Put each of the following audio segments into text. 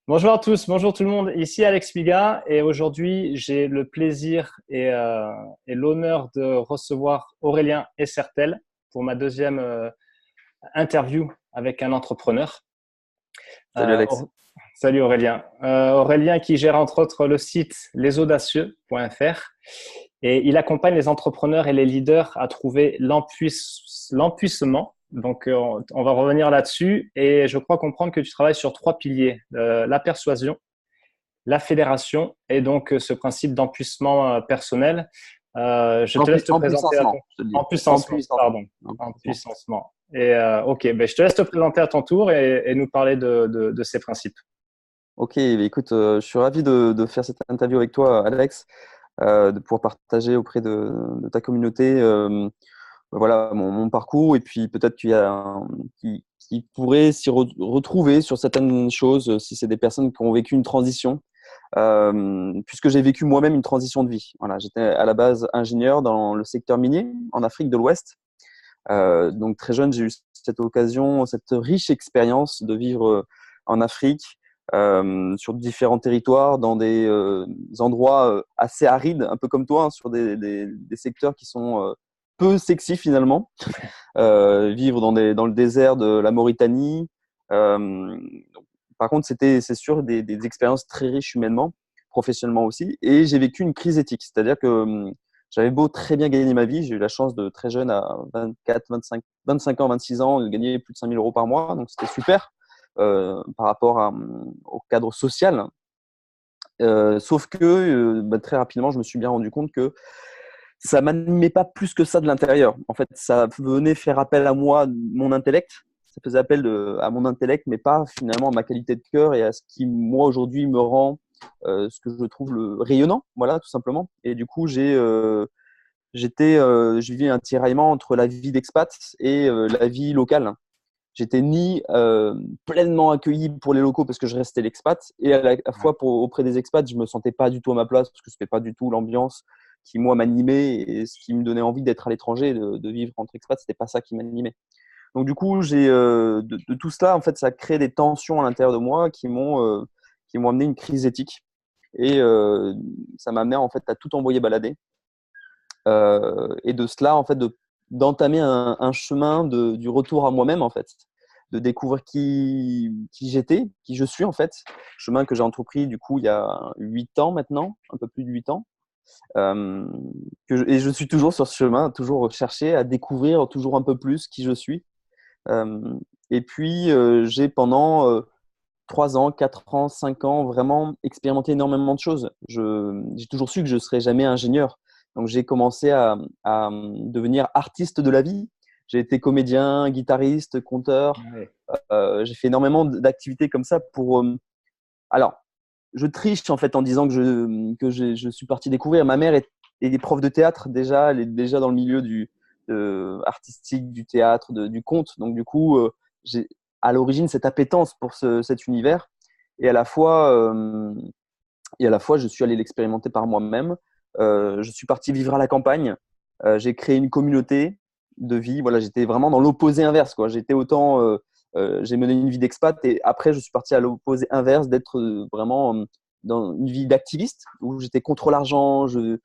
Bonjour à tous, bonjour tout le monde. Ici Alex Piga et aujourd'hui j'ai le plaisir et l'honneur de recevoir Aurélien Essertel pour ma deuxième interview avec un entrepreneur. Salut Euh, Alex. Aur- Salut Aurélien. Aurélien qui gère entre autres le site lesaudacieux.fr et il accompagne les entrepreneurs et les leaders à trouver l'empuissement. Donc on va revenir là-dessus et je crois comprendre que tu travailles sur trois piliers, la persuasion, la fédération et donc ce principe d'empuissement personnel. Je te laisse te présenter à ton Empuissancement, je te le dis. empuissancement, pardon, Empuissancement. Empuissancement. empuissancement. Et ok, ben, je te laisse te présenter à ton tour et nous parler de ces principes. Ok, écoute, je suis ravi de faire cette interview avec toi, Alex, de pouvoir partager auprès de ta communauté voilà, mon parcours et puis peut-être qu'il y a qui pourraient s'y retrouver sur certaines choses si c'est des personnes qui ont vécu une transition. Puisque j'ai vécu moi-même une transition de vie. Voilà, j'étais à la base ingénieur dans le secteur minier en Afrique de l'Ouest. Donc très jeune, j'ai eu cette occasion, cette riche expérience de vivre en Afrique, sur différents territoires, dans des endroits assez arides, un peu comme toi, hein, sur des secteurs qui sont peu sexy finalement. Vivre dans le désert de la Mauritanie. Euh, Par contre, c'est sûr, des expériences très riches humainement, professionnellement aussi. Et j'ai vécu une crise éthique, c'est-à-dire que j'avais beau très bien gagner ma vie, j'ai eu la chance de très jeune, à 24, 25 ans, 26 ans, de gagner plus de 5 000 euros par mois. Donc c'était super par rapport au cadre social. Sauf que très rapidement, je me suis bien rendu compte que ça m'animait pas plus que ça de l'intérieur. En fait, ça venait faire appel à moi, mon intellect. Ça faisait appel à mon intellect, mais pas finalement à ma qualité de cœur et à ce qui, moi, aujourd'hui, me rend ce que je trouve le rayonnant, voilà, tout simplement. Et du coup, je vivais un tiraillement entre la vie d'expat et la vie locale. J'étais ni pleinement accueilli pour les locaux parce que je restais l'expat, et à la Ouais. fois auprès des expats, je me sentais pas du tout à ma place parce que c'était pas du tout l'ambiance qui moi m'animait, et ce qui me donnait envie d'être à l'étranger, de vivre entre expats, c'était pas ça qui m'animait. Donc du coup, de tout cela, en fait, ça a créé des tensions à l'intérieur de moi qui m'ont amené une crise éthique, et ça m'a amené en fait à tout envoyer balader, et de cela en fait d'entamer un chemin du retour à moi-même, en fait, de découvrir qui j'étais, qui je suis en fait, chemin que j'ai entrepris du coup il y a 8 ans maintenant, un peu plus de 8 ans, euh, et je suis toujours sur ce chemin, toujours chercher à découvrir toujours un peu plus qui je suis. Euh, et puis j'ai pendant 3 ans, 4 ans, 5 ans, vraiment expérimenté énormément de choses. J'ai toujours su que je ne serais jamais ingénieur. Donc, j'ai commencé à devenir artiste de la vie. J'ai été comédien, guitariste, conteur. Ouais. J'ai fait énormément d'activités comme ça pour. Alors, je triche en fait en disant je suis parti découvrir. Ma mère est prof de théâtre déjà. Elle est déjà dans le milieu artistique, du théâtre, du conte. Donc, du coup, j'ai à l'origine cette appétence pour cet univers. Et à la fois, je suis allé l'expérimenter par moi-même. Je suis parti vivre à la campagne. J'ai créé une communauté de vie. Voilà, j'étais vraiment dans l'opposé inverse, quoi. J'ai mené une vie d'expat, et après, je suis parti à l'opposé inverse, d'être vraiment dans une vie d'activiste où j'étais contre l'argent. J'ai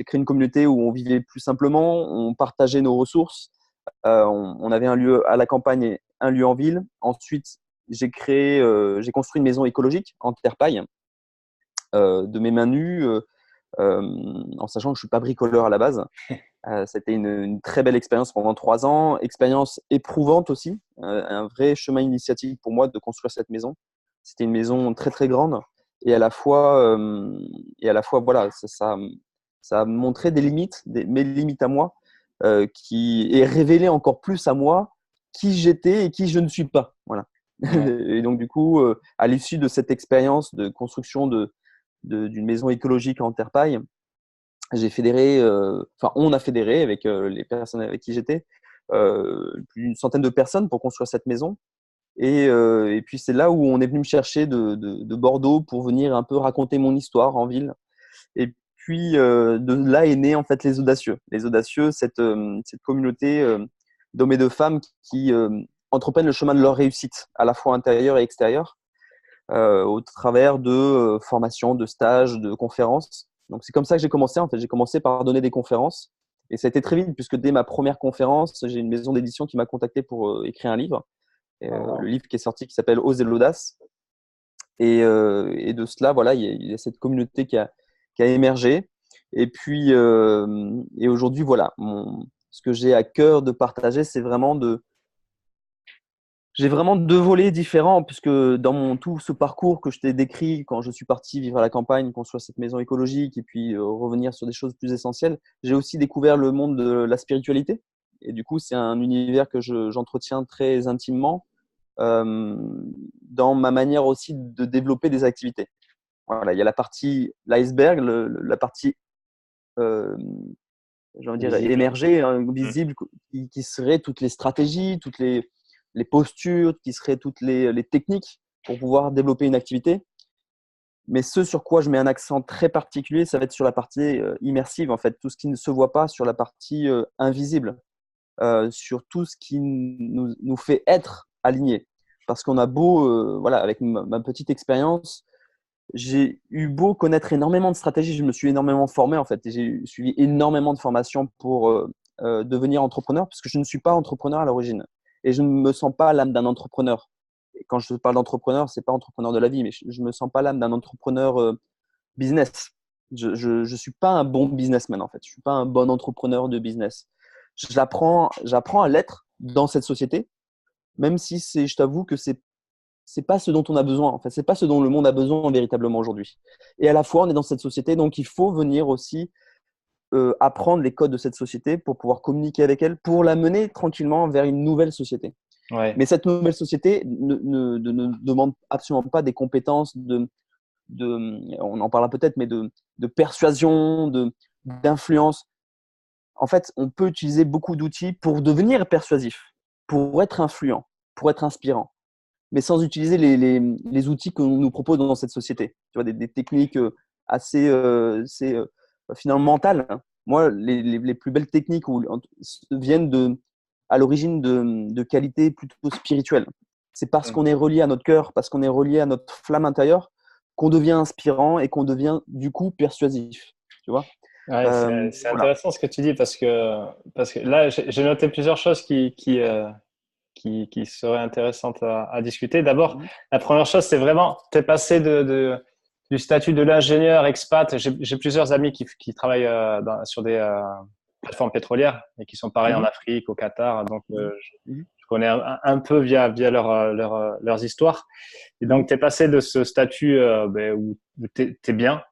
créé une communauté où on vivait plus simplement, on partageait nos ressources. On avait un lieu à la campagne et un lieu en ville. Ensuite, j'ai construit une maison écologique en terre paille, de mes mains nues, en sachant que je suis pas bricoleur à la base. C'était une très belle expérience pendant 3 ans, expérience éprouvante aussi, un vrai chemin initiatique pour moi de construire cette maison. C'était une maison très très grande, et à la fois voilà, ça a montré des limites, mes limites à moi, et révélé encore plus à moi qui j'étais et qui je ne suis pas. Voilà. Ouais. Et donc du coup, à l'issue de cette expérience de construction d'une maison écologique en terre paille, on a fédéré avec les personnes avec qui j'étais, plus d'une centaine de personnes pour construire cette maison. Et puis c'est là où on est venu me chercher de Bordeaux pour venir un peu raconter mon histoire en ville. Et puis de là est né en fait les Audacieux. Les Audacieux, cette communauté d'hommes et de femmes qui entreprennent le chemin de leur réussite, à la fois intérieure et extérieure. au travers de formations, de stages, de conférences. Donc, c'est comme ça que j'ai commencé. En fait, j'ai commencé par donner des conférences. Et ça a été très vite, puisque dès ma première conférence, j'ai une maison d'édition qui m'a contacté pour écrire un livre. Et, le livre qui est sorti, qui s'appelle Ose et l'audace. Et de cela, voilà, il y a cette communauté qui a émergé. Et puis, et aujourd'hui, voilà, ce que j'ai à cœur de partager, c'est vraiment j'ai vraiment deux volets différents, puisque dans tout ce parcours que je t'ai décrit, quand je suis parti vivre à la campagne, construire cette maison écologique et puis revenir sur des choses plus essentielles, j'ai aussi découvert le monde de la spiritualité. Et du coup, c'est un univers que j'entretiens très intimement dans ma manière aussi de développer des activités. Voilà, il y a la partie l'iceberg, la partie j'ai envie de dire Visible. émergée, hein, visible, qui serait toutes les stratégies, toutes les postures, qui seraient toutes les techniques pour pouvoir développer une activité. Mais ce sur quoi je mets un accent très particulier, ça va être sur la partie immersive, en fait, tout ce qui ne se voit pas, sur la partie invisible, sur tout ce qui nous fait être alignés. Parce qu'on a beau, voilà, avec ma petite expérience, j'ai eu beau connaître énormément de stratégies, je me suis énormément formé en fait, et j'ai suivi énormément de formations pour devenir entrepreneur, parce que je ne suis pas entrepreneur à l'origine, et je ne me sens pas l'âme d'un entrepreneur. Et quand je parle d'entrepreneur, c'est pas entrepreneur de la vie, mais je me sens pas l'âme d'un entrepreneur business. Je suis pas un bon businessman en fait, je suis pas un bon entrepreneur de business. J'apprends à l'être dans cette société, même si je t'avoue que c'est pas ce dont on a besoin. En fait, c'est pas ce dont le monde a besoin véritablement aujourd'hui. Et à la fois, on est dans cette société, donc il faut venir aussi apprendre les codes de cette société pour pouvoir communiquer avec elle, pour la mener tranquillement vers une nouvelle société. Ouais. Mais cette nouvelle société ne demande absolument pas des compétences on en parlera peut-être, mais de persuasion, d'influence. En fait, on peut utiliser beaucoup d'outils pour devenir persuasif, pour être influent, pour être inspirant, mais sans utiliser les outils qu'on nous propose dans cette société. Tu vois, des techniques assez finalement mentales. Moi, les plus belles techniques viennent à l'origine de qualités plutôt spirituelles. C'est parce qu'on est relié à notre cœur, parce qu'on est relié à notre flamme intérieure, qu'on devient inspirant et qu'on devient du coup persuasif. Tu vois. Ouais, c'est Voilà. intéressant ce que tu dis parce que là, j'ai noté plusieurs choses qui seraient intéressantes à discuter. D'abord, la première chose, c'est vraiment, tu es passé du statut de l'ingénieur expat. J'ai plusieurs amis qui travaillent sur des plateformes pétrolières et qui sont pareils en Afrique, au Qatar. Donc, je connais un peu via leurs histoires. Et donc, tu es passé de ce statut où tu es bien.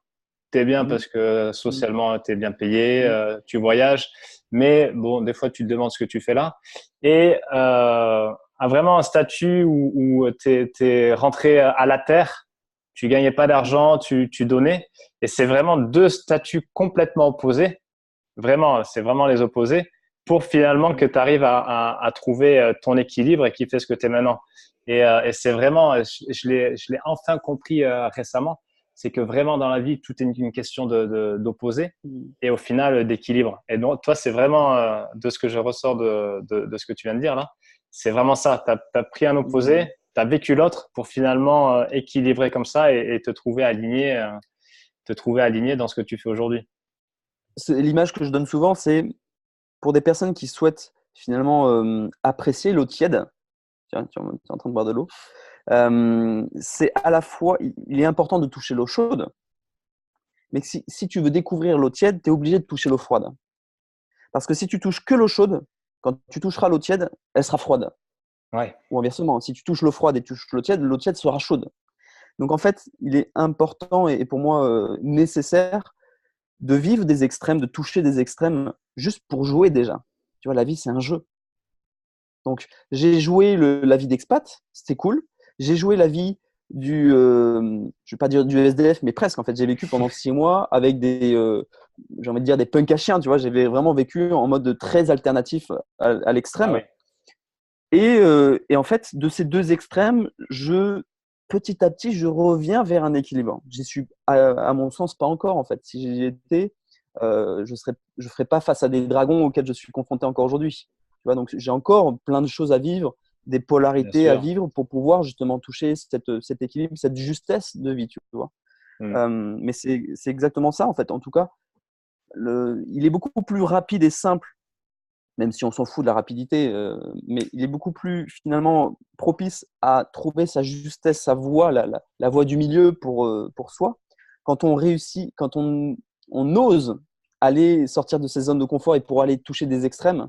T'es bien parce que socialement, tu es bien payé, tu voyages, mais bon, des fois, tu te demandes ce que tu fais là. Et à vraiment un statut où tu es rentré à la terre, tu gagnais pas d'argent, tu donnais. Et c'est vraiment deux statuts complètement opposés. Vraiment, c'est vraiment les opposés pour finalement que tu arrives à trouver ton équilibre et qui fait ce que tu es maintenant. Et c'est vraiment, je l'ai enfin compris récemment, c'est que vraiment dans la vie, tout est une question d'opposé et au final d'équilibre. Et donc, toi, c'est vraiment de ce que je ressors de ce que tu viens de dire là, c'est vraiment ça. Tu as pris un opposé, tu as vécu l'autre pour finalement équilibrer comme ça et te trouver aligné dans ce que tu fais aujourd'hui. L'image que je donne souvent, c'est pour des personnes qui souhaitent finalement apprécier l'eau tiède. Tiens, tu es en train de boire de l'eau. C'est à la fois, il est important de toucher l'eau chaude, mais si tu veux découvrir l'eau tiède, tu es obligé de toucher l'eau froide. Parce que si tu touches que l'eau chaude, quand tu toucheras l'eau tiède, elle sera froide. Ouais. Ou inversement, si tu touches l'eau froide et tu touches l'eau tiède sera chaude. Donc en fait, il est important et pour moi nécessaire de vivre des extrêmes, de toucher des extrêmes juste pour jouer déjà. Tu vois, la vie, c'est un jeu. Donc, j'ai joué la vie d'expat, c'était cool. J'ai joué la vie je ne vais pas dire du SDF, mais presque. En fait, j'ai vécu pendant 6 mois avec j'ai envie de dire des punks à chiens. Tu vois, j'avais vraiment vécu en mode très alternatif à Ah l'extrême. oui. Et en fait, de ces deux extrêmes, petit à petit, je reviens vers un équilibre. J'y suis, à mon sens, pas encore. En fait, si j'y étais, je ferais pas face à des dragons auxquels je suis confronté encore aujourd'hui. Tu vois, donc j'ai encore plein de choses à vivre, des Bien polarités à sûr. vivre pour pouvoir justement toucher cet équilibre, cette justesse de vie, tu vois. Mm. Mais c'est exactement ça, en fait. En tout cas, il est beaucoup plus rapide et simple, même si on s'en fout de la rapidité, mais il est beaucoup plus finalement propice à trouver sa justesse, sa voie, la voie du milieu pour soi. Quand on réussit, quand on ose aller sortir de ses zones de confort et pour aller toucher des extrêmes,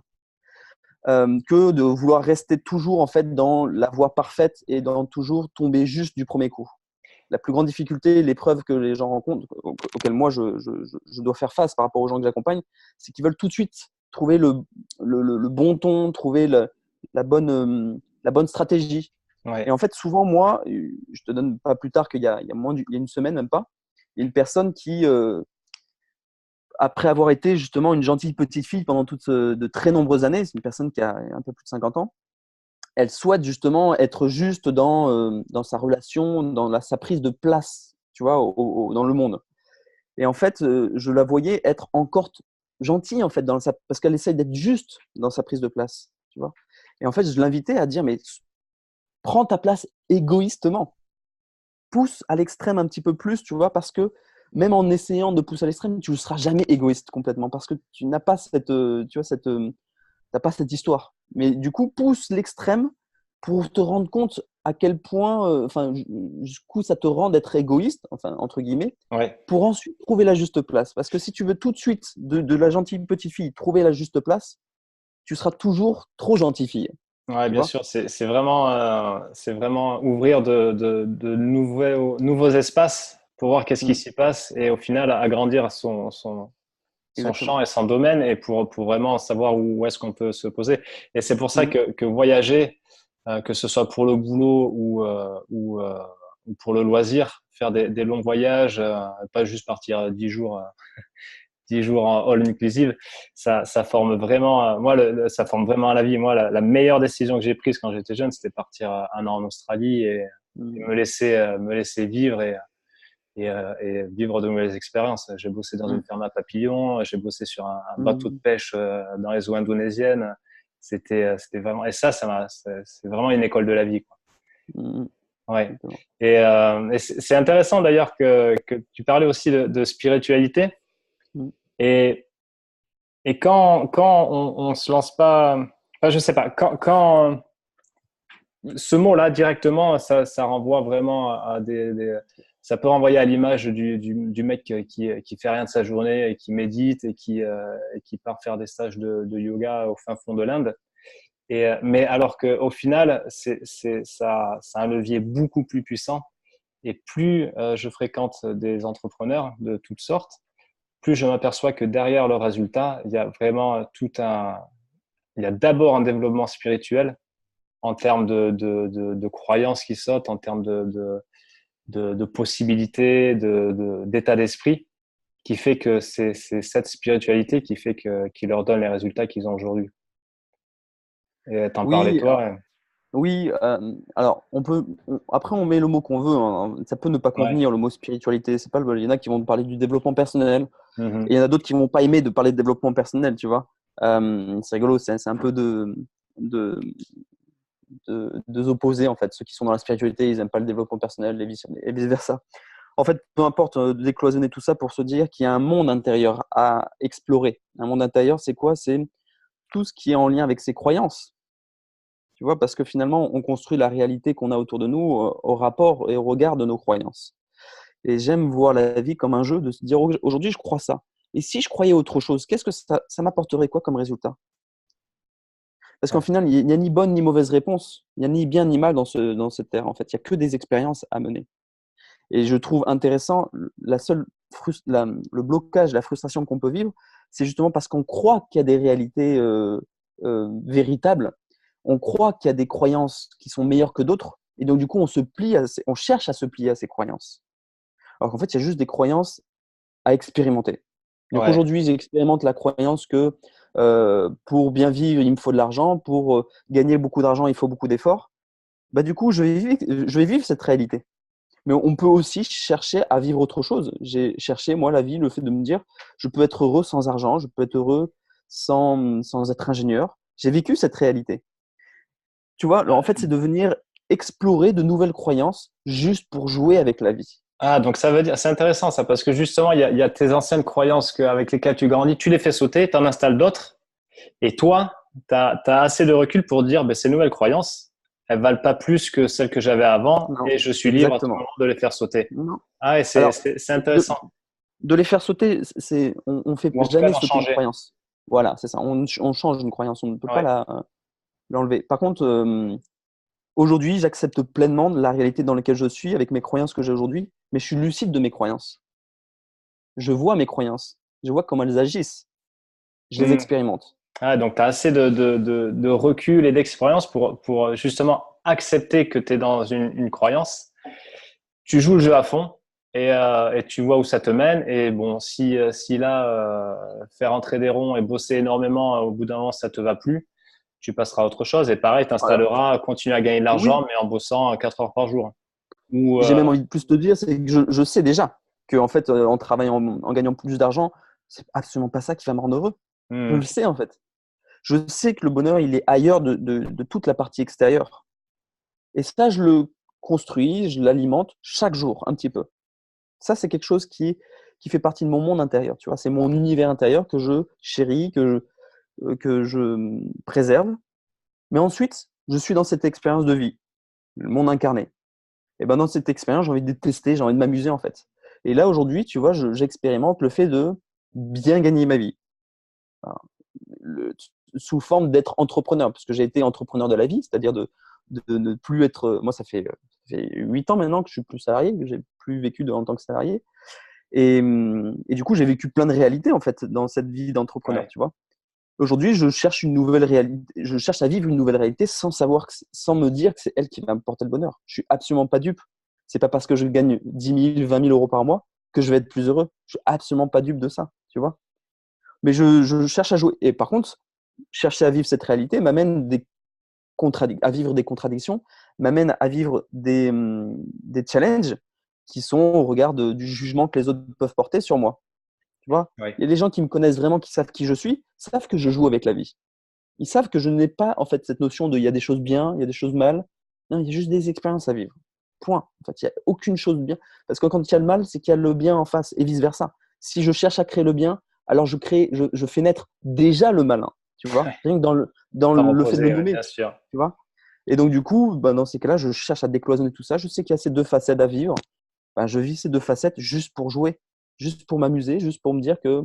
que de vouloir rester toujours en fait dans la voie parfaite et dans toujours tomber juste du premier coup. La plus grande difficulté, l'épreuve que les gens rencontrent, auquel moi je dois faire face par rapport aux gens que j'accompagne, c'est qu'ils veulent tout de suite trouver le bon ton, trouver la bonne stratégie. Et Ouais. en fait, souvent, moi, je te donne pas plus tard il y a une semaine, même pas, il y a une personne qui, après avoir été justement une gentille petite fille pendant de très nombreuses années, c'est une personne qui a un peu plus de 50 ans, elle souhaite justement être juste dans sa relation, sa prise de place, tu vois, dans le monde. Et en fait, je la voyais être encore gentille, en fait, parce qu'elle essaye d'être juste dans sa prise de place, tu vois. Et en fait, je l'invitais à dire, mais prends ta place égoïstement. Pousse à l'extrême un petit peu plus, tu vois, parce que même en essayant de pousser à l'extrême, tu ne seras jamais égoïste complètement, parce que tu n'as pas t'as pas cette histoire. Mais du coup, pousse l'extrême pour te rendre compte à quel point, jusqu'où ça te rend d'être égoïste, enfin, entre guillemets, Ouais. pour ensuite trouver la juste place. Parce que si tu veux tout de suite, de la gentille petite fille, trouver la juste place, tu seras toujours trop gentille fille. Ouais, Tu bien vois. sûr, c'est vraiment ouvrir de nouveaux espaces pour voir qu'est-ce qui Mm. s'y passe et au final agrandir son champ Exactement. et son domaine et pour vraiment savoir où est-ce qu'on peut se poser. Et c'est pour ça Mm. que voyager, que ce soit pour le boulot ou pour le loisir, faire des longs voyages, pas juste partir 10 jours en all inclusive, ça forme vraiment, moi, ça forme vraiment à la vie. Moi, la meilleure décision que j'ai prise quand j'étais jeune, c'était partir un an en Australie et Mm. me laisser vivre et vivre de nouvelles expériences. J'ai bossé dans Mm. une ferme à papillons, j'ai bossé sur un bateau de Mm. pêche dans les eaux indonésiennes. C'était vraiment, et c'est vraiment une école de la vie, quoi. Mm. Ouais. Exactement. Et c'est intéressant d'ailleurs que tu parlais aussi de spiritualité. Mm. Et quand on se lance pas, enfin, je sais pas, quand ce mot-là directement, ça renvoie vraiment à ça peut renvoyer à l'image du mec qui fait rien de sa journée et qui médite et qui part faire des stages de yoga au fin fond de l'Inde. Mais alors qu'au final, ça a un levier beaucoup plus puissant. Et plus je fréquente des entrepreneurs de toutes sortes, plus je m'aperçois que derrière le résultat, il y a vraiment il y a d'abord un développement spirituel en termes de croyances qui sautent, en termes de possibilités, d'état d'esprit, qui fait que c'est cette spiritualité qui leur donne les résultats qu'ils ont aujourd'hui. Et t'en parlais Oui, toi. oui, alors après on met le mot qu'on veut, hein. Ça peut ne pas Ouais. convenir, le mot spiritualité. C'est pas il y en a qui vont parler du développement personnel Mhm. et il y en a d'autres qui vont pas aimer de parler de développement personnel, tu vois. C'est rigolo, c'est un peu de, deux opposés en fait. Ceux qui sont dans la spiritualité, ils aiment pas le développement personnel et vice versa. En fait, peu importe de décloisonner tout ça pour se dire qu'il y a un monde intérieur à explorer. Un monde intérieur, c'est quoi? C'est tout ce qui est en lien avec ses croyances. Tu vois, parce que finalement, on construit la réalité qu'on a autour de nous au rapport et au regard de nos croyances. Et j'aime voir la vie comme un jeu de se dire aujourd'hui, je crois ça. Et si je croyais autre chose, qu'est-ce que ça m'apporterait quoi comme résultat? Parce qu'en Ouais. final, il n'y a ni bonne ni mauvaise réponse. Il n'y a ni bien ni mal dans cette terre. En fait, il n'y a que des expériences à mener. Et je trouve intéressant, le blocage, la frustration qu'on peut vivre, c'est justement parce qu'on croit qu'il y a des réalités véritables, on croit qu'il y a des croyances qui sont meilleures que d'autres, et donc du coup on cherche à se plier à ces croyances. Alors qu'en fait, il y a juste des croyances à expérimenter. Donc Ouais. aujourd'hui, j'expérimente la croyance que pour bien vivre, il me faut de l'argent, pour gagner beaucoup d'argent, il faut beaucoup d'efforts. Bah, du coup, je vais vivre cette réalité. Mais on peut aussi chercher à vivre autre chose. J'ai cherché, moi, la vie, le fait de me dire, je peux être heureux sans argent, je peux être heureux sans être ingénieur. J'ai vécu cette réalité. Tu vois, alors, en fait, c'est de venir explorer de nouvelles croyances juste pour jouer avec la vie. Ah, donc ça veut dire, c'est intéressant ça, parce que justement, il y a tes anciennes croyances avec lesquelles tu grandis, tu les fais sauter, tu en installes d'autres, et toi, tu as assez de recul pour dire, ben, ces nouvelles croyances, elles valent pas plus que celles que j'avais avant, Non, et je suis libre à tout exactement. moment de les faire sauter. Non. Ah, et Alors, c'est de, intéressant. de les faire sauter, on fait Ou en tout cas jamais d'en sauter une changer. croyance. Voilà, c'est ça. On change une croyance, on ne peut pas Ouais. l'enlever. Par contre, aujourd'hui, j'accepte pleinement la réalité dans laquelle je suis avec mes croyances que j'ai aujourd'hui, mais je suis lucide de mes croyances. Je vois mes croyances, je vois comment elles agissent, je les Hmm. expérimente. Ah, donc tu as assez de recul et d'expérience pour justement accepter que tu es dans une croyance. Tu joues le jeu à fond et tu vois où ça te mène. Et bon, si là, faire entrer des ronds et bosser énormément, au bout d'un moment, ça te va plus, tu passeras à autre chose. Et pareil, tu Voilà. installeras, continuer à gagner de l'argent, Oui, mais en bossant 4 heures par jour. Ou, j'ai même envie de plus te dire, c'est que je sais déjà que en fait, en travaillant, en gagnant plus d'argent, c'est absolument pas ça qui va me rendre heureux. Je hmm, le sais en fait. Je sais que le bonheur, il est ailleurs de toute la partie extérieure. Et ça, je le construis, je l'alimente chaque jour, un petit peu. Ça, c'est quelque chose qui fait partie de mon monde intérieur. Tu vois, c'est mon univers intérieur que je chéris, que je préserve. Mais ensuite, je suis dans cette expérience de vie, le monde incarné. Et ben dans cette expérience, j'ai envie de tester, j'ai envie de m'amuser en fait. Et là, aujourd'hui, tu vois, j'expérimente le fait de bien gagner ma vie. Enfin, le- sous forme d'être entrepreneur, parce que j'ai été entrepreneur de la vie, c'est-à-dire de ne plus être. Moi, ça fait 8 ans maintenant que je suis plus salarié, que j'ai plus vécu en tant que salarié. Et du coup, j'ai vécu plein de réalités en fait dans cette vie d'entrepreneur, ouais. tu vois. Aujourd'hui, je cherche une nouvelle réalité, je cherche à vivre une nouvelle réalité sans savoir, sans me dire que c'est elle qui va me porter le bonheur. Je suis absolument pas dupe. C'est pas parce que je gagne 10 000, 20 000 euros par mois que je vais être plus heureux. Je suis absolument pas dupe de ça, tu vois. Mais je cherche à jouer. Et par contre, chercher à vivre cette réalité m'amène à vivre des contradictions, m'amène à vivre des challenges qui sont au regard du jugement que les autres peuvent porter sur moi. Tu vois, Ouais. il y a des gens qui me connaissent vraiment, qui savent qui je suis, savent que je joue avec la vie. Ils savent que je n'ai pas en fait cette notion de il y a des choses bien, il y a des choses mal. Non, il y a juste des expériences à vivre. Point. En fait, il n'y a aucune chose bien. Parce que quand il y a le mal, c'est qu'il y a le bien en face et vice-versa. Si je cherche à créer le bien, alors je fais naître déjà le malin. Tu vois, rien que dans Temps le fait de le reposé, ouais, nommer. bien sûr. Tu vois. Et donc, du coup, ben, dans ces cas-là, je cherche à décloisonner tout ça. Je sais qu'il y a ces deux facettes à vivre. Ben, je vis ces deux facettes juste pour jouer, juste pour m'amuser, juste pour me dire que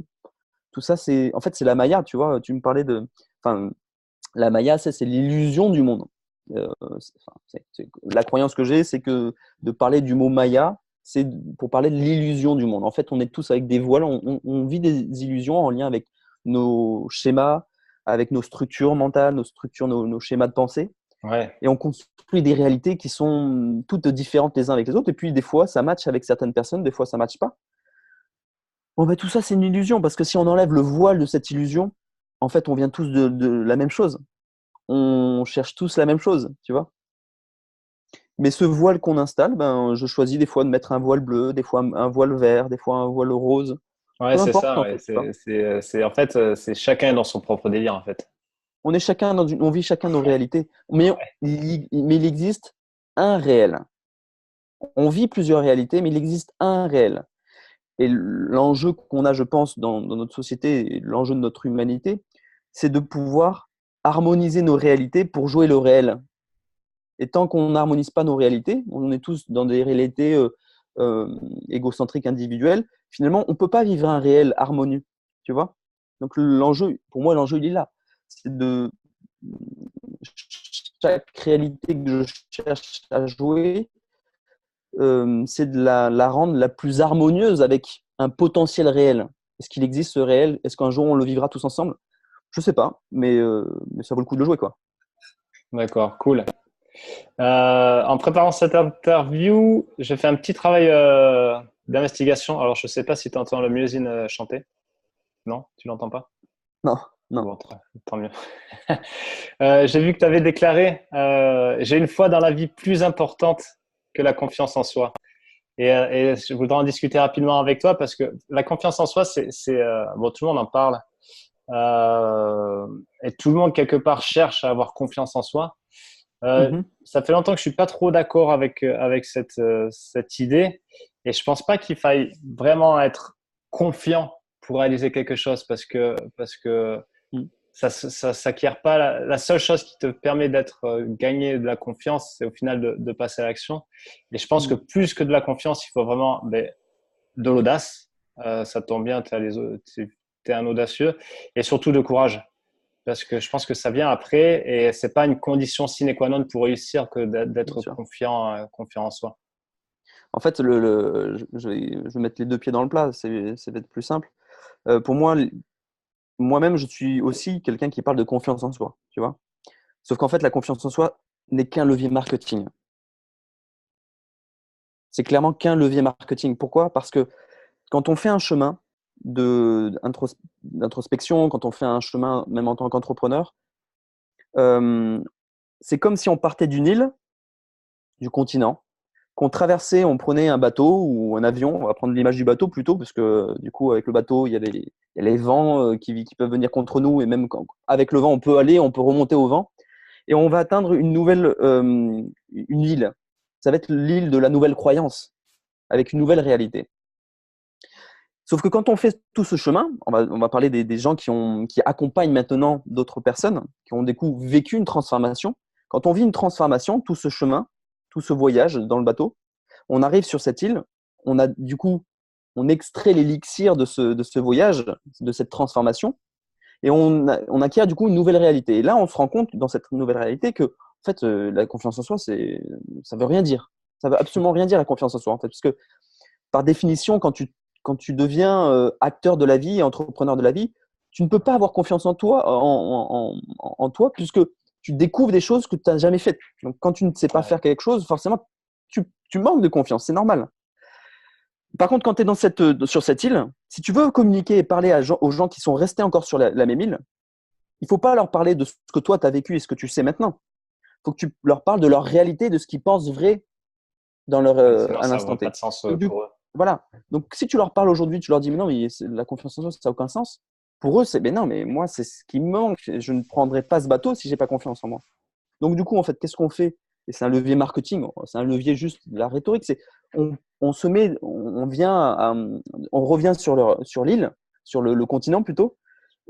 tout ça, c'est en fait, c'est la Maya. Tu vois, tu me parlais de. Enfin, la Maya, c'est l'illusion du monde. La croyance que j'ai, c'est que de parler du mot Maya, c'est pour parler de l'illusion du monde. En fait, on est tous avec des voiles, on vit des illusions en lien avec nos schémas, avec nos structures mentales, nos structures, nos schémas de pensée. Ouais. Et on construit des réalités qui sont toutes différentes les uns avec les autres. Et puis, des fois, ça matche avec certaines personnes, des fois, ça matche pas. Bon, ben, tout ça, c'est une illusion, parce que si on enlève le voile de cette illusion, en fait, on vient tous de la même chose. On cherche tous la même chose, tu vois. Mais ce voile qu'on installe, ben, je choisis des fois de mettre un voile bleu, des fois un voile vert, des fois un voile rose. Ouais, Peu c'est importe, ça. en Ouais. fait, tu vois. En fait, c'est chacun dans son propre délire, en fait. On est chacun on vit chacun nos réalités. Mais il existe un réel. On vit plusieurs réalités, mais il existe un réel. Et l'enjeu qu'on a, je pense, dans notre société, et l'enjeu de notre humanité, c'est de pouvoir harmoniser nos réalités pour jouer le réel. Et tant qu'on n'harmonise pas nos réalités, on est tous dans des réalités euh, égocentriques individuelles, finalement, on ne peut pas vivre un réel harmonieux, tu vois. Donc l'enjeu, pour moi, l'enjeu, il est là. C'est de chaque réalité que je cherche à jouer, c'est de la rendre la plus harmonieuse avec un potentiel réel. Est-ce qu'il existe ce réel? Est-ce qu'un jour on le vivra tous ensemble? Je ne sais pas, mais ça vaut le coup de le jouer, quoi. D'accord, cool. En préparant cette interview, j'ai fait un petit travail d'investigation. Alors, je ne sais pas si tu entends le muezzin chanter. Non, tu l'entends pas? Non, non. Bon, tant mieux. J'ai vu que tu avais déclaré j'ai une foi dans la vie plus importante que la confiance en soi. Et je voudrais en discuter rapidement avec toi parce que la confiance en soi, bon, tout le monde en parle et tout le monde quelque part cherche à avoir confiance en soi. Ça fait longtemps que je suis pas trop d'accord avec cette idée et je pense pas qu'il faille vraiment être confiant pour réaliser quelque chose parce que Mhm. ça s'acquiert pas. La seule chose qui te permet d'être gagné de la confiance, c'est au final de passer à l'action. Et je pense que Mhm. plus que de la confiance, il faut vraiment de l'audace. Ça tombe bien, t'es un audacieux et surtout de courage. Parce que je pense que ça vient après et c'est pas une condition sine qua non pour réussir que Bien d'être sûr. confiant en soi. En fait, je vais mettre les deux pieds dans le plat, c'est peut-être plus simple. Pour moi, moi-même, je suis aussi quelqu'un qui parle de confiance en soi, tu vois. Sauf qu'en fait, la confiance en soi n'est qu'un levier marketing. C'est clairement qu'un levier marketing. Pourquoi? Parce que quand on fait un chemin d'introspection, quand on fait un chemin même en tant qu'entrepreneur, euh, c'est comme si on partait d'une île, du continent, qu'on traversait, on prenait un bateau ou un avion, on va prendre l'image du bateau plutôt, parce que du coup, avec le bateau, il y a les vents qui peuvent venir contre nous, et même avec le vent, on peut aller, on peut remonter au vent, et on va atteindre une île. Ça va être l'île de la nouvelle croyance, avec une nouvelle réalité. Sauf que quand on fait tout ce chemin, on va parler des gens qui accompagnent maintenant d'autres personnes, qui ont du coup vécu une transformation. Quand on vit une transformation, tout ce chemin, tout ce voyage dans le bateau, on arrive sur cette île, on extrait l'élixir de ce voyage, de cette transformation, et on acquiert du coup une nouvelle réalité. Et là, on se rend compte dans cette nouvelle réalité que, en fait, la confiance en soi, ça veut rien dire. Ça veut absolument rien dire la confiance en soi, en fait, parce que par définition, quand tu deviens acteur de la vie, entrepreneur de la vie, tu ne peux pas avoir confiance en toi, en toi, puisque tu découvres des choses que tu n'as jamais faites. Donc, quand tu ne sais pas Ouais. faire quelque chose, forcément, tu manques de confiance. C'est normal. Par contre, quand tu es sur cette île, si tu veux communiquer et parler aux gens qui sont restés encore sur la même île, il ne faut pas leur parler de ce que toi, tu as vécu et ce que tu sais maintenant. Il faut que tu leur parles de leur réalité, de ce qu'ils pensent vrai Ouais, sinon, à ça l'instant n'aurait pas T. de sens Donc, pour eux. voilà. Donc, si tu leur parles aujourd'hui, tu leur dis, mais non, mais la confiance en soi, ça n'a aucun sens. Pour eux, mais non, mais moi, c'est ce qui me manque. Je ne prendrai pas ce bateau si j'ai pas confiance en moi. Donc, du coup, en fait, qu'est-ce qu'on fait? Et c'est un levier marketing, c'est un levier juste de la rhétorique. On se met, on vient, on revient sur l'île, sur le continent plutôt,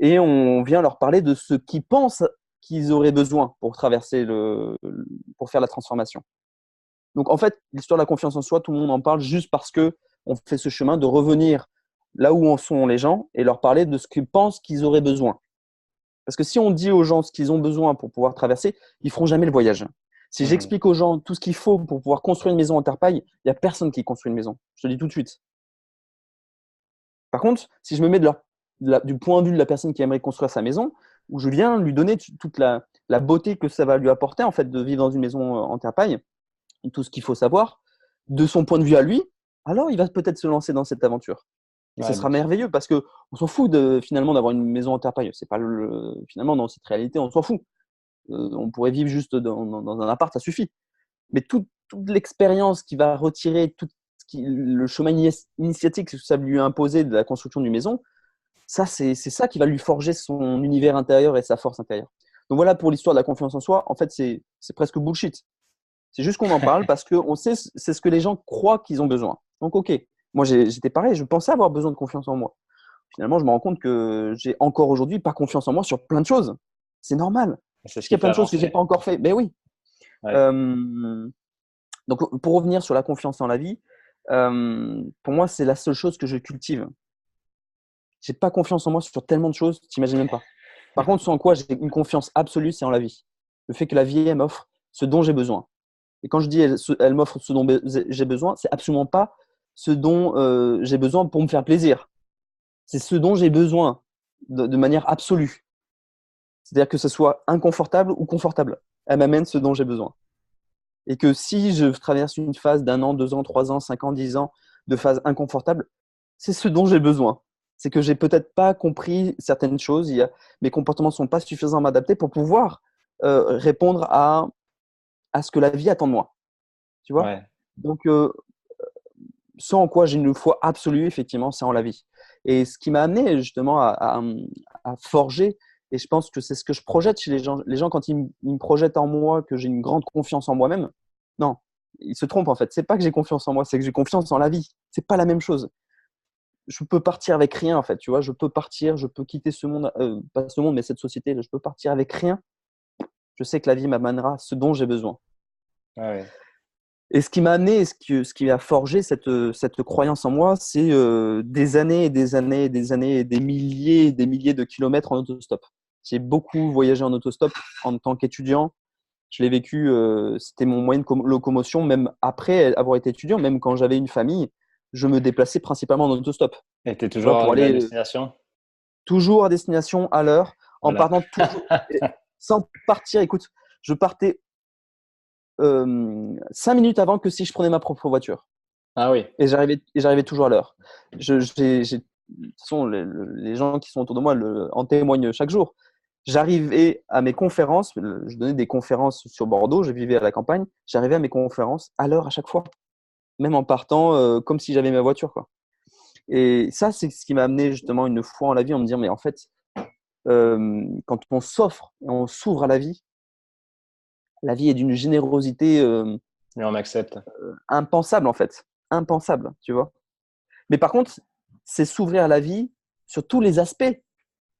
et on vient leur parler de ce qu'ils pensent qu'ils auraient besoin pour traverser pour faire la transformation. Donc, en fait, l'histoire de la confiance en soi, tout le monde en parle juste parce que on fait ce chemin de revenir là où en sont les gens et leur parler de ce qu'ils pensent qu'ils auraient besoin. Parce que si on dit aux gens ce qu'ils ont besoin pour pouvoir traverser, ils feront jamais le voyage. Si Mhm. j'explique aux gens tout ce qu'il faut pour pouvoir construire une maison en terre paille, il n'y a personne qui construit une maison. Je te le dis tout de suite. Par contre, si je me mets du point de vue de la personne qui aimerait construire sa maison, où je viens lui donner toute la beauté que ça va lui apporter en fait de vivre dans une maison en terre paille, tout ce qu'il faut savoir, de son point de vue à lui, alors il va peut-être se lancer dans cette aventure. Et ce Ouais, sera bien sûr. merveilleux parce que on s'en fout finalement d'avoir une maison en terre paille. C'est pas finalement dans cette réalité, on s'en fout. On pourrait vivre juste dans un appart, ça suffit. Mais toute l'expérience qui va retirer le chemin initiatique que ça lui a imposé de la construction d'une maison, ça c'est ça qui va lui forger son univers intérieur et sa force intérieure. Donc voilà pour l'histoire de la confiance en soi. En fait, c'est presque bullshit. C'est juste qu'on en parle parce qu'on sait c'est ce que les gens croient qu'ils ont besoin. Donc ok, moi j'étais pareil, je pensais avoir besoin de confiance en moi. Finalement, je me rends compte que j'ai encore aujourd'hui pas confiance en moi sur plein de choses. C'est normal. C'est Parce ce qu'il y qui a plein fait de choses que j'ai avancer. pas encore fait. Mais oui. Ouais. Euh, donc pour revenir sur la confiance en la vie, pour moi c'est la seule chose que je cultive. J'ai pas confiance en moi sur tellement de choses, t'imagines même pas. Par contre, en quoi j'ai une confiance absolue, c'est en la vie. Le fait que la vie elle m'offre ce dont j'ai besoin. Et quand je dis elle m'offre ce dont j'ai besoin, c'est absolument pas ce dont j'ai besoin pour me faire plaisir. C'est ce dont j'ai besoin de manière absolue. C'est-à-dire que ce soit inconfortable ou confortable. Elle m'amène ce dont j'ai besoin. Et que si je traverse une phase d'1 an, 2 ans, 3 ans, 5 ans, 10 ans de phase inconfortable, c'est ce dont j'ai besoin. C'est que j'ai peut-être pas compris certaines choses. Mes comportements ne sont pas suffisamment adaptés pour pouvoir répondre à ce que la vie attend de moi. Tu vois? Ouais. Donc, ce en quoi j'ai une foi absolue, effectivement, c'est en la vie. Et ce qui m'a amené justement à forger Et je pense que c'est ce que je projette chez les gens. Les gens, quand ils me projettent en moi, que j'ai une grande confiance en moi-même, non, ils se trompent en fait. C'est pas que j'ai confiance en moi, c'est que j'ai confiance en la vie. C'est pas la même chose. Je peux partir avec rien en fait, tu vois. Je peux partir, je peux quitter ce monde, pas ce monde, mais cette société. Je peux partir avec rien. Je sais que la vie m'amènera ce dont j'ai besoin. Ah ouais. Et ce qui m'a amené, ce qui a forgé cette croyance en moi, c'est des années et des années et des années et des milliers de kilomètres en autostop. J'ai beaucoup voyagé en autostop en tant qu'étudiant. Je l'ai vécu, c'était mon moyen de locomotion, même après avoir été étudiant, même quand j'avais une famille, je me déplaçais principalement en autostop. Et tu es Tu vois, toujours pour arrivé à aller destination? toujours à destination, à l'heure, en Voilà. partant toujours, sans partir. Écoute, je partais 5 minutes avant que si je prenais ma propre voiture. Ah oui. Et j'arrivais toujours à l'heure. De toute façon, les gens qui sont autour de moi en témoignent chaque jour. J'arrivais à mes conférences, je donnais des conférences sur Bordeaux, je vivais à la campagne, j'arrivais à mes conférences à l'heure à chaque fois, même en partant comme si j'avais ma voiture, quoi. Et ça, c'est ce qui m'a amené justement une fois en la vie en me dire, mais en fait, quand on s'offre et on s'ouvre à la vie est d'une générosité Et on accepte. impensable en fait, impensable, tu vois. Mais par contre, c'est s'ouvrir à la vie sur tous les aspects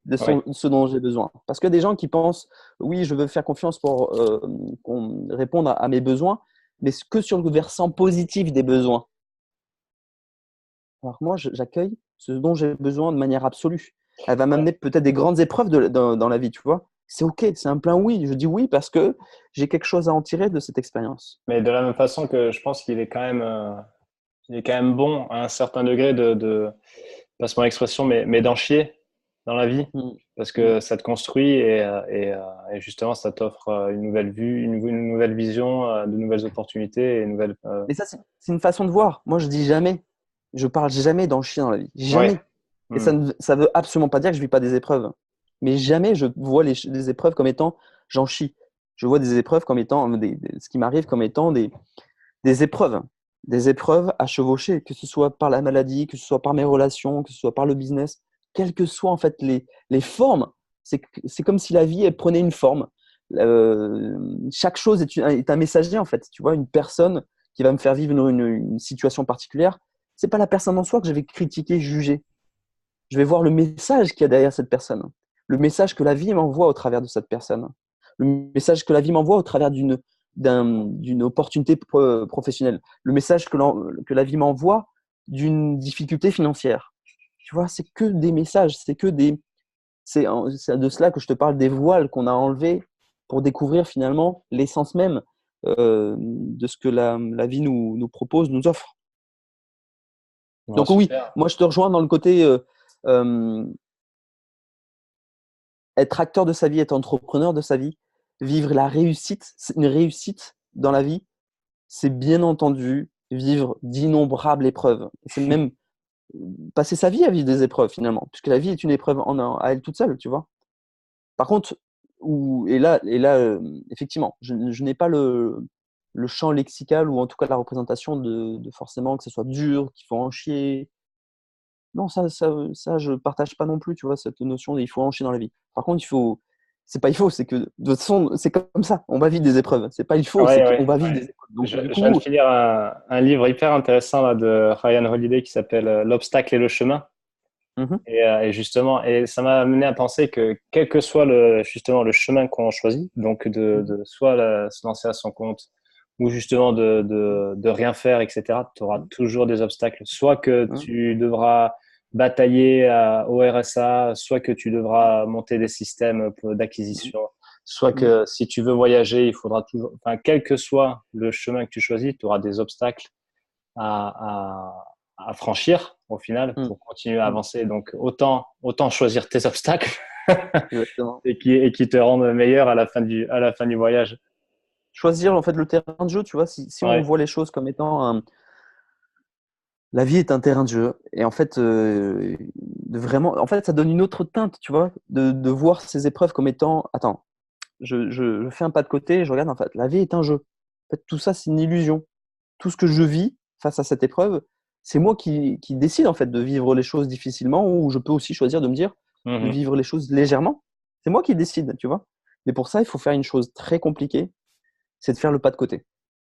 de Oui. ce dont j'ai besoin. Parce que des gens qui pensent, oui, je veux faire confiance pour répondre à mes besoins, mais que sur le versant positif des besoins. Alors moi, j'accueille ce dont j'ai besoin de manière absolue. Elle va m'amener peut-être des grandes épreuves dans la vie, tu vois. C'est OK, c'est un plein oui. Je dis oui parce que j'ai quelque chose à en tirer de cette expérience. Mais de la même façon que je pense qu'il est quand même, il est quand même bon à un certain degré passe-moi l'expression, mais d'en chier dans la vie, Mm. parce Mm. que ça te construit et justement ça t'offre une nouvelle vue, une nouvelle vision, de nouvelles opportunités et une nouvelle. Mais ça, c'est une façon de voir. Moi, je dis jamais. Je parle jamais d'en chier dans la vie. Ouais. Jamais. Et Hmm. ça veut absolument pas dire que je vis pas des épreuves. Mais jamais je vois les épreuves comme étant j'en chie. Je vois des épreuves comme étant ce qui m'arrive comme étant des épreuves. Des épreuves à chevaucher, que ce soit par la maladie, que ce soit par mes relations, que ce soit par le business, quelles que soient en fait les formes. C'est comme si la vie elle prenait une forme. Chaque chose est un messager en fait. Tu vois, une personne qui va me faire vivre une situation particulière, c'est pas la personne en soi que je vais critiquer, juger. Je vais voir le message qu'il y a derrière cette personne, le message que la vie m'envoie au travers de cette personne, le message que la vie m'envoie au travers d'une opportunité professionnelle, le message que la vie m'envoie d'une difficulté financière. Tu vois, c'est que des messages, c'est de cela que je te parle, des voiles qu'on a enlevés pour découvrir finalement l'essence même de ce que la vie nous propose, nous offre. Non, Donc oui, super. moi je te rejoins dans le côté euh, être acteur de sa vie, être entrepreneur de sa vie, vivre la réussite, une réussite dans la vie, c'est bien entendu vivre d'innombrables épreuves. C'est même passer sa vie à vivre des épreuves finalement, puisque la vie est une épreuve à elle toute seule, tu vois. Par contre, effectivement, je n'ai pas le champ lexical ou en tout cas la représentation de forcément que ce soit dur, qu'il faut en chier. Non, ça, je partage pas non plus, tu vois, cette notion il faut en chier dans la vie. Par contre, c'est pas il faut, c'est que de toute façon, c'est comme ça, on va vivre des épreuves. C'est pas il faut, c'est Ouais, qu'on ouais, va vivre ouais. des épreuves. Donc, du Je viens de coup, finir un livre hyper intéressant là, de Ryan Holiday qui s'appelle L'obstacle et le chemin. mhm, Et justement, et ça m'a amené à penser que quel que soit justement le chemin qu'on choisit, donc mhm, de soit se lancer à son compte ou justement de rien faire, etc., tu auras mhm, toujours des obstacles. Soit que mhm, tu devras batailler au RSA, soit que tu devras monter des systèmes mhm, d'acquisition, soit mhm, que si tu veux voyager, il faudra toujours, enfin, quel que soit le chemin que tu choisis, tu auras des obstacles à franchir au final mhm, pour continuer à mhm. avancer. Donc autant choisir tes obstacles Exactement. et qui te rendent meilleur à la fin du voyage. Choisir en fait le terrain de jeu, tu vois, si on Ouais. voit les choses comme étant la vie est un terrain de jeu et en fait vraiment en fait ça donne une autre teinte, tu vois, de voir ces épreuves comme étant attends, je fais un pas de côté et je regarde en fait la vie est un jeu. En fait tout ça c'est une illusion. Tout ce que je vis face à cette épreuve, c'est moi qui décide en fait de vivre les choses difficilement ou je peux aussi choisir de me dire de Mhm. vivre les choses légèrement. C'est moi qui décide, tu vois. Mais pour ça, il faut faire une chose très compliquée, c'est de faire le pas de côté.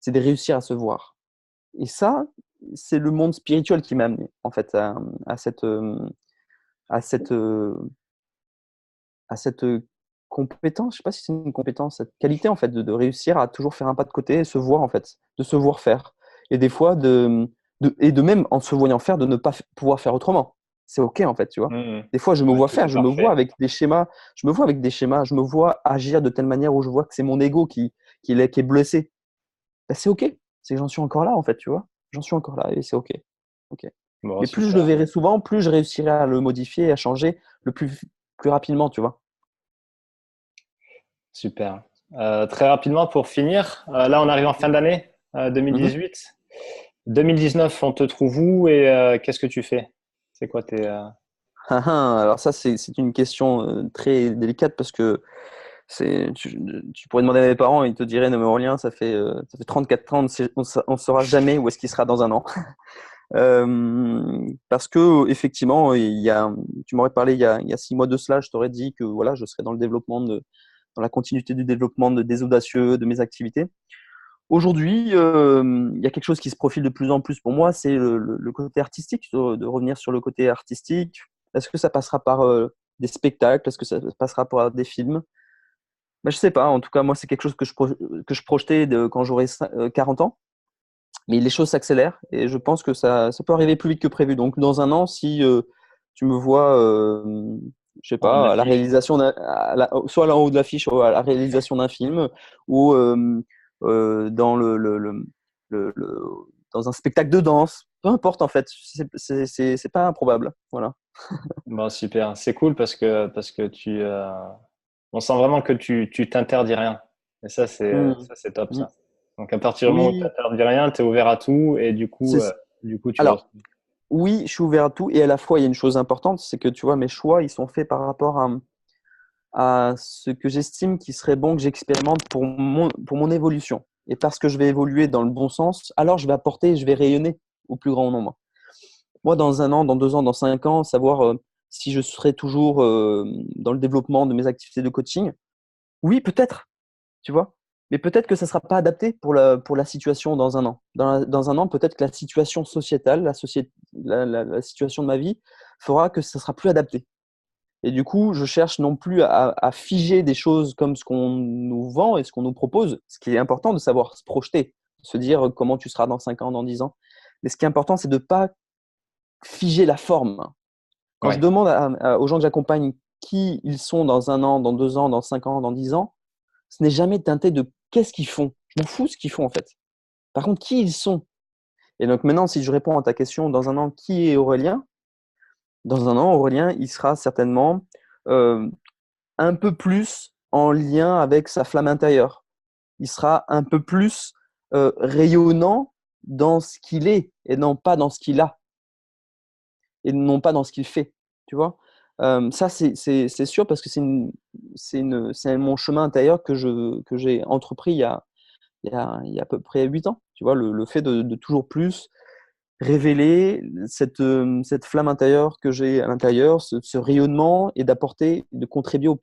C'est de réussir à se voir. Et ça, c'est le monde spirituel qui m'a amené, en fait, à cette, à cette, à cette compétence. Je sais pas si c'est une compétence, cette qualité, en fait, de réussir à toujours faire un pas de côté et se voir, en fait, de se voir faire. Et des fois, et de même, en se voyant faire, de ne pas pouvoir faire autrement. C'est OK, en fait, tu vois. Mhm. Des fois, je me Ouais, vois tout faire, est je me vois parfait. avec des schémas, je me vois agir de telle manière où je vois que c'est mon ego qui est blessé. Ben, c'est OK. C'est que j'en suis encore là, en fait, tu vois. J'en suis encore là et c'est OK. OK. Bon, Mais plus je le super. verrai souvent, plus je réussirai à le modifier et à changer plus rapidement, tu vois. Super. Très rapidement, pour finir, là, on arrive en fin d'année Mhm. 2018. 2019, on te trouve où et qu'est-ce que tu fais? C'est quoi tes… Ah, ah, alors ça, c'est une question très délicate parce que tu pourrais demander à mes parents, ils te diraient, non mais Aurélien, ça fait 34 ans, on ne saura jamais où est-ce qu'il sera dans un an. Parce que effectivement, tu m'aurais parlé il y a 6 mois de cela, je t'aurais dit que voilà, je serais dans la continuité du développement des audacieux, de mes activités. Aujourd'hui, il y a quelque chose qui se profile de plus en plus pour moi, c'est le côté artistique, de revenir sur le côté artistique. Est-ce que ça passera par des spectacles? Est-ce que ça passera par des films? Ben, je sais pas. En tout cas, moi, c'est quelque chose que je projetais quand j'aurai 40 ans. Mais les choses s'accélèrent et je pense que ça peut arriver plus vite que prévu. Donc, dans un an, si tu me vois, je sais en pas, à la affiche? réalisation soit là en haut de l'affiche, ou à la réalisation d'un film, ou dans dans un spectacle de danse, peu importe en fait, c'est pas improbable. Voilà. Bon, super. C'est cool parce que on sent vraiment que tu t'interdis rien. Et Mm. ça, c'est top, Mm. ça. Donc, à partir du moment où tu Oui, t'interdis rien, tu es ouvert à tout et c'est du coup, tu alors. reçois. Oui, je suis ouvert à tout et à la fois il y a une chose importante, c'est que tu vois mes choix, ils sont faits par rapport à ce que j'estime qu'il serait bon que j'expérimente pour mon évolution. Et parce que je vais évoluer dans le bon sens, alors je vais apporter, je vais rayonner au plus grand nombre. Moi, dans un an, dans 2 ans, dans 5 ans, savoir si je serai toujours dans le développement de mes activités de coaching, oui, peut-être, tu vois. Mais peut-être que ça ne sera pas adapté pour la situation dans un an. Dans un an, peut-être que la situation sociétale, la situation de ma vie fera que ça sera plus adapté. Et du coup, je cherche non plus à figer des choses comme ce qu'on nous vend et ce qu'on nous propose. Ce qui est important de savoir se projeter, se dire comment tu seras dans 5 ans, dans 10 ans. Mais ce qui est important, c'est de ne pas figer la forme. Quand je Ouais. demande aux gens que j'accompagne qui ils sont dans un an, dans 2 ans, dans 5 ans, dans 10 ans, ce n'est jamais teinté de qu'est-ce qu'ils font. Je m'en fous ce qu'ils font en fait. Par contre, qui ils sont. Et donc maintenant, si je réponds à ta question, dans un an, qui est Aurélien? Dans un an, Aurélien, il sera certainement euh, un peu plus en lien avec sa flamme intérieure. Il sera un peu plus rayonnant dans ce qu'il est et non pas dans ce qu'il a et non pas dans ce qu'il fait. Tu vois. Ça, c'est sûr parce que c'est mon chemin intérieur que j'ai entrepris il y a à peu près 8 ans. Tu vois, le fait de toujours plus révéler cette flamme intérieure que j'ai à l'intérieur, ce rayonnement et d'apporter, de contribuer au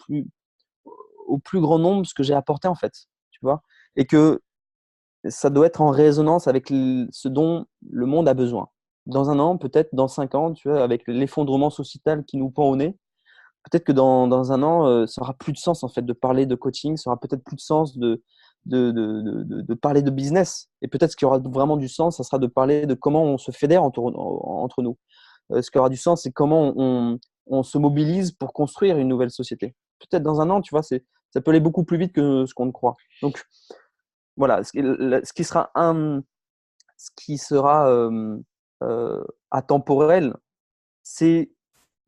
plus grand nombre ce que j'ai apporté en fait, tu vois, et que ça doit être en résonance avec ce dont le monde a besoin. Dans un an, peut-être dans 5 ans, tu vois, avec l'effondrement sociétal qui nous pend au nez, peut-être que dans un an, ça aura plus de sens en fait de parler de coaching, ça aura peut-être plus de sens de parler de business. Et peut-être ce qui aura vraiment du sens, ça sera de parler de comment on se fédère entre nous. Ce qui aura du sens, c'est comment on se mobilise pour construire une nouvelle société. Peut-être dans un an, tu vois, ça peut aller beaucoup plus vite que ce qu'on ne croit. Donc voilà, ce qui sera atemporel, c'est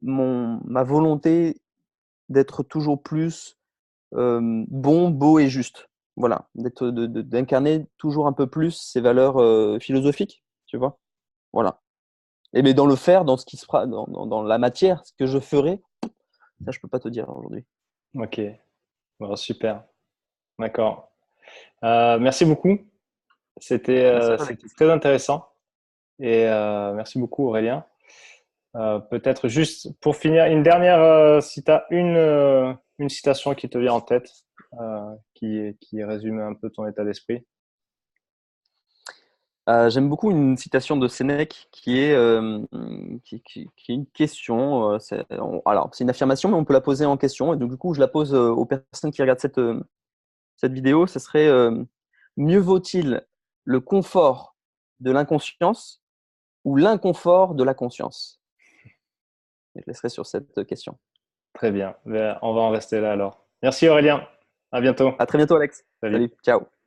ma volonté d'être toujours plus bon, beau et juste. Voilà, d'incarner toujours un peu plus ces valeurs philosophiques, tu vois. Voilà. Et mais dans le faire, dans ce qui se fera, dans la matière, ce que je ferai, ça, je peux pas te dire aujourd'hui. Ok. Bon, super. D'accord. Merci beaucoup. Merci à toi, C'était Alex. très intéressant. Et merci beaucoup, Aurélien. Peut-être juste pour finir, une dernière, si tu as une citation qui te vient en tête, qui résume un peu ton état d'esprit. J'aime beaucoup une citation de Sénèque qui est une question. Alors, c'est une affirmation, mais on peut la poser en question. Et donc, du coup, je la pose aux personnes qui regardent cette vidéo. Ce serait mieux vaut-il le confort de l'inconscience ou l'inconfort de la conscience? Je laisserai sur cette question. Très bien. Ben, on va en rester là alors. Merci Aurélien. À bientôt. À très bientôt, Alex. Salut. Salut, ciao.